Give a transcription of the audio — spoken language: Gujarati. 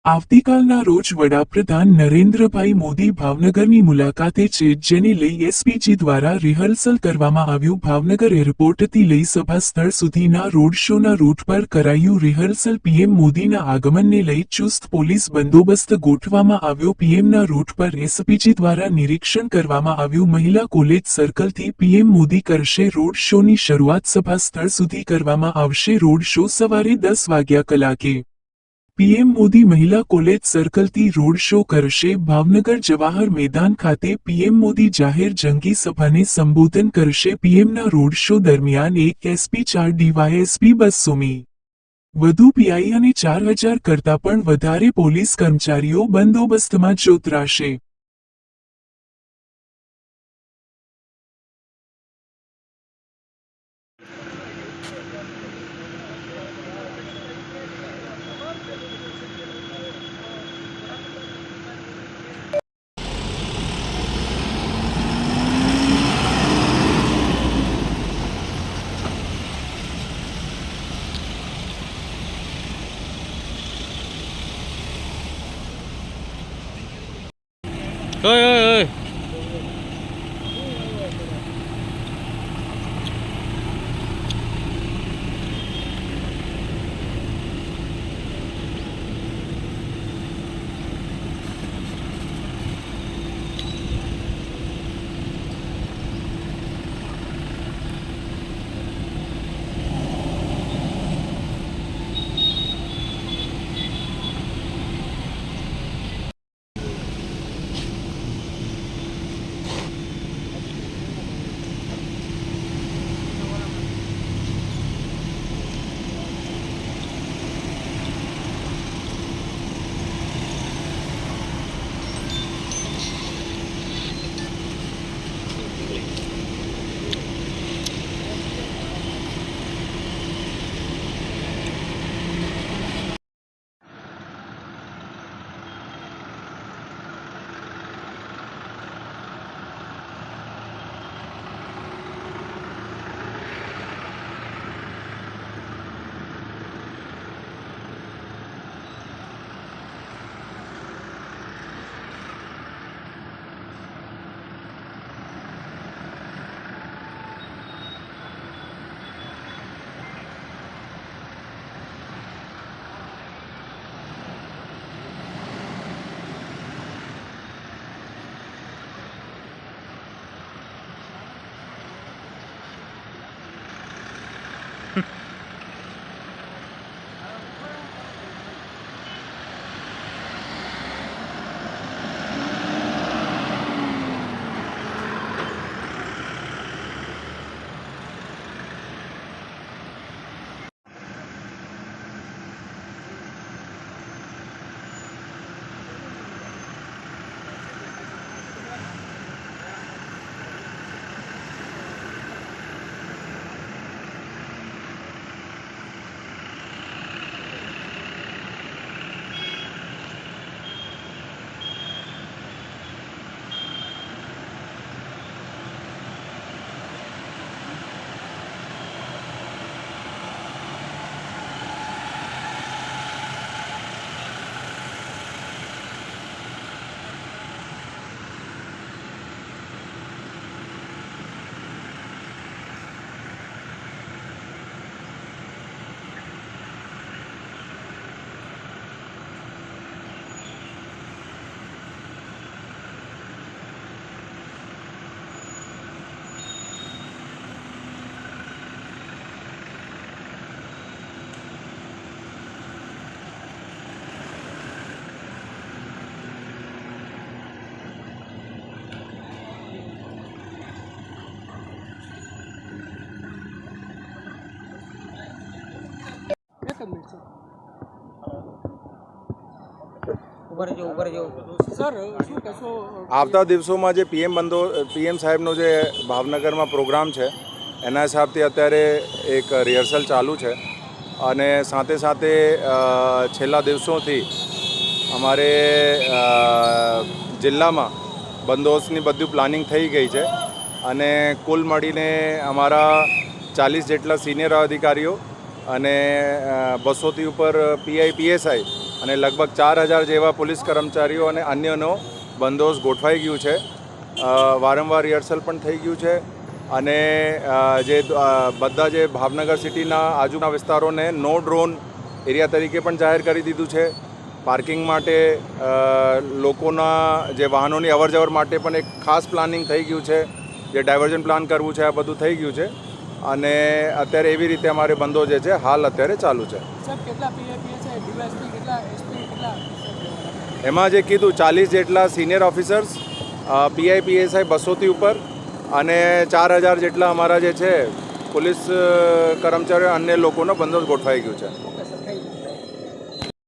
આવતીકાલના રોજ વડાપ્રધાન નરેન્દ્રભાઈ મોદી ભાવનગરની મુલાકાતે છે, જેને લઈ એસપીજી દ્વારા રિહર્સલ કરવામાં આવ્યું. ભાવનગર એરપોર્ટથી લઈ સભા સ્થળ સુધીના રોડ શોના રૂટ પર કરાયું રિહર્સલ. પીએમ મોદીના આગમનને લઈ ચુસ્ત પોલીસ બંદોબસ્ત ગોઠવવામાં આવ્યો. પીએમના રૂટ પર એસપીજી દ્વારા નિરીક્ષણ કરવામાં આવ્યું. મહિલા કોલેજ સર્કલથી પીએમ મોદી કરશે રોડ શોની શરૂઆત. સભા સ્થળ સુધી કરવામાં આવશે રોડ શો. સવારે 10 વાગ્યા કલાકે પીએમ મોદી મહિલા કોલેજ સર્કલથી રોડ શો કરશે. ભાવનગર જવાહર મેદાન ખાતે પીએમ મોદી જાહેર જંગી સભાને સંબોધન કરશે. પીએમના રોડ શો દરમિયાન એક એસપી 4 ડીવાયએસપી 200 વધુ પીઆઈ અને 4000 કરતાં પણ વધારે પોલીસ કર્મચારીઓ બંદોબસ્તમાં જોતરાશે. Ơi ơi ơi. આવતા દિવસોમાં જે પીએમ સાહેબનો જે ભાવનગરમાં પ્રોગ્રામ છે એના હિસાબથી અત્યારે એક રિહર્સલ ચાલુ છે અને સાથે સાથે છેલ્લા દિવસોથી અમારે જિલ્લામાં બંદોબસ્તની બધું પ્લાનિંગ થઈ ગઈ છે અને કુલ મળીને અમારા 40 જેટલા સિનિયર અધિકારીઓ અને 200થી ઉપર પીઆઈ પીએસઆઈ અને લગભગ 4000 જેવા પોલીસ કર્મચારીઓ અને અન્યનો બંદોબસ્ત ગોઠવાઈ ગયું છે. વારંવાર રિહર્સલ પણ થઈ ગયું છે અને બધા જે ભાવનગર સિટીના આજુબાજુના વિસ્તારોને નો ડ્રોન એરિયા તરીકે પણ જાહેર કરી દીધું છે. પાર્કિંગ માટે લોકોના જે વાહનોની અવરજવર માટે પણ એક ખાસ પ્લાનિંગ થઈ ગયું છે. જે ડાયવર્ઝન પ્લાન કરવું છે આ બધું થઈ ગયું છે અને અત્યારે એવી રીતે અમારે બંદો જે છે હાલ અત્યારે ચાલુ છે. એમાં જે કીધું 40 જેટલા સિનિયર ઓફિસર્સ, પીઆઈ પીએસઆઈ 200થી ઉપર અને 4000 જેટલા અમારા જે છે પોલીસ કર્મચારીઓ અન્ય લોકોનો બંદોબસ્ત ગોઠવાઈ ગયું છે.